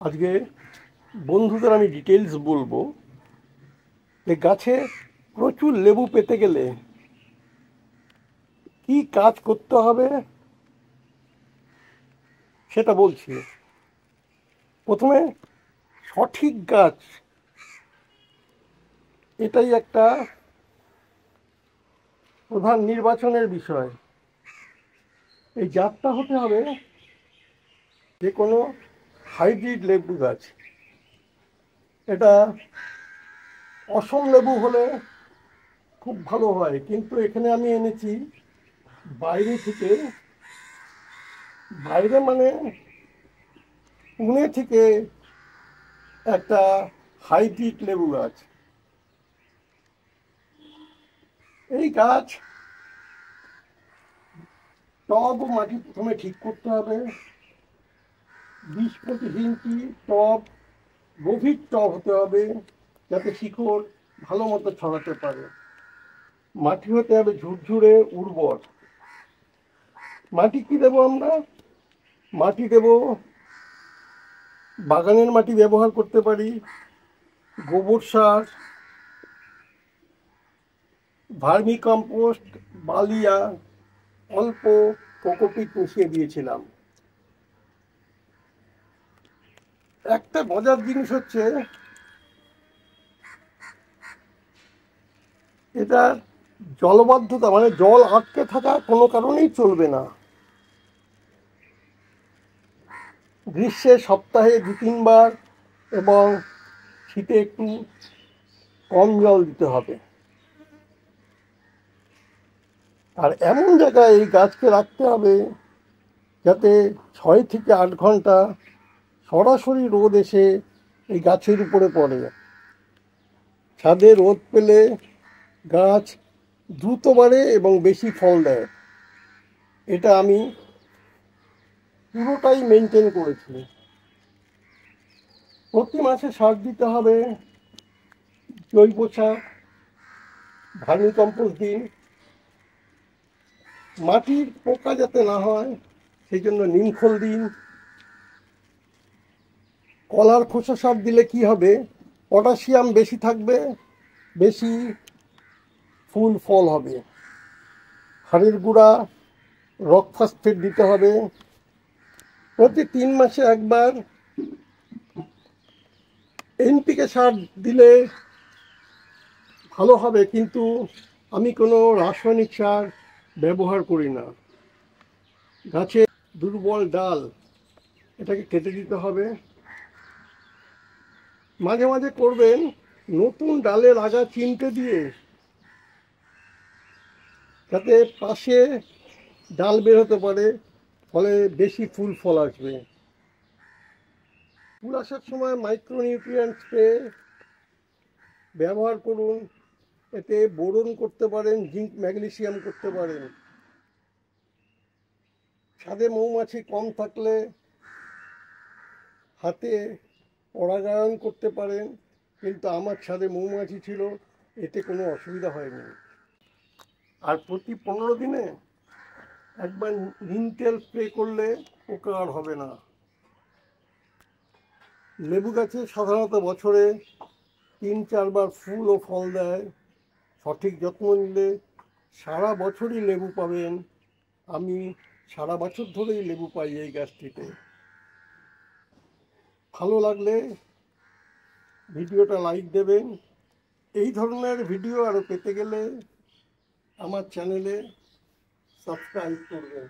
আজকে বন্ধুদের আমি ডিটেলস বলবো যে গাছে প্রচুর লেবু পেতে গেলে কি কাজ করতে হবে সেটা বলছি। প্রথমে সঠিক গাছ, এটাই একটা প্রধান নির্বাচনের বিষয়। এই জাতটা হতে হবে যে কোনো হাইব্রিড লেবু গাছ। এটা অসম লেবু হলে খুব ভালো হয়, কিন্তু এখানে আমি এনেছি বাইরে থেকে, বাইরে মানে পুনে থেকে একটা হাইব্রিড লেবু গাছ। এই গাছ টব ও মাটি প্রথমে ঠিক করতে হবে। 20-25 ইঞ্চি টব, গভীর টব হতে হবে যাতে শিকড় ভালো মতো ছড়াতে পারে। মাটি হতে হবে ঝুরঝুরে উর্বর। মাটি কি দেবো আমরা? মাটি দেব, বাগানের মাটি ব্যবহার করতে পারি, গোবর সার, ভার্মি কম্পোস্ট, বালিয়া, অল্প কোকোপিট মিশিয়ে দিয়েছিলাম। একটা মজার জিনিস হচ্ছে এটা জলবদ্ধতা, মানে জল আটকে থাকা কোনো কারণেই চলবে না। গ্রীষ্মে সপ্তাহে 2-3 বার এবং শীতে একটু কম জল দিতে হবে। আর এমন জায়গায় এই গাছকে রাখতে হবে যাতে 6 থেকে 8 ঘন্টা সরাসরি রোদ এসে এই গাছের উপরে পড়ে। ছাদে রোদ পেলে গাছ দ্রুত বাড়ে এবং বেশি ফল দেয়। এটা আমি পুরোটাই মেনটেন করেছি। প্রতি মাসে সার দিতে হবে, জৈব সার, ভার্মি কম্পোস্ট দিন। মাটির পোকা যাতে না হয় সেই জন্য নিমখোল দিন। কলার খোসা সার দিলে কি হবে, পটাশিয়াম বেশি থাকবে, বেশি ফুল ফল হবে। হাড়ের গুঁড়া, রক ফসফেট দিতে হবে। প্রতি 3 মাসে একবার এনপিকে সার দিলে ভালো হবে, কিন্তু আমি কোনো রাসায়নিক সার ব্যবহার করি না। গাছের দুর্বল ডাল, এটাকে কেটে দিতে হবে। মাঝে মাঝে করবেন নতুন ডালের আগা চিমটে দিয়ে, যাতে পাশে ডাল বের হতে পারে, ফলে বেশি ফুল ফল আসবে। ফুল আসার সময় মাইক্রোনিউট্রিয়েন্ট স্প্রে ব্যবহার করুন। এতে বোরন করতে পারেন, জিঙ্ক ম্যাগনেসিয়াম করতে পারেন। ছাদে মৌমাছি কম থাকলে হাতে পরাগায়ন করতে পারেন, কিন্তু আমার ছাদে মৌমাছি ছিল, এতে কোনো অসুবিধা হয়নি। আর প্রতি 15 দিনে একবার নিম তেল স্প্রে করলে পোকা আর হবে না। লেবু গাছে সাধারণত বছরে 3-4 বার ফুল ও ফল দেয়। সঠিক যত্ন নিলে সারা বছরই লেবু পাবেন। আমি সারা বছর ধরেই লেবু পাই এই গাছটিতে। ভালো লাগলে ভিডিওটা লাইক দেবেন। এই ধরনের ভিডিও আরও পেতে গেলে আমার চ্যানেলে সাবস্ক্রাইব করবেন।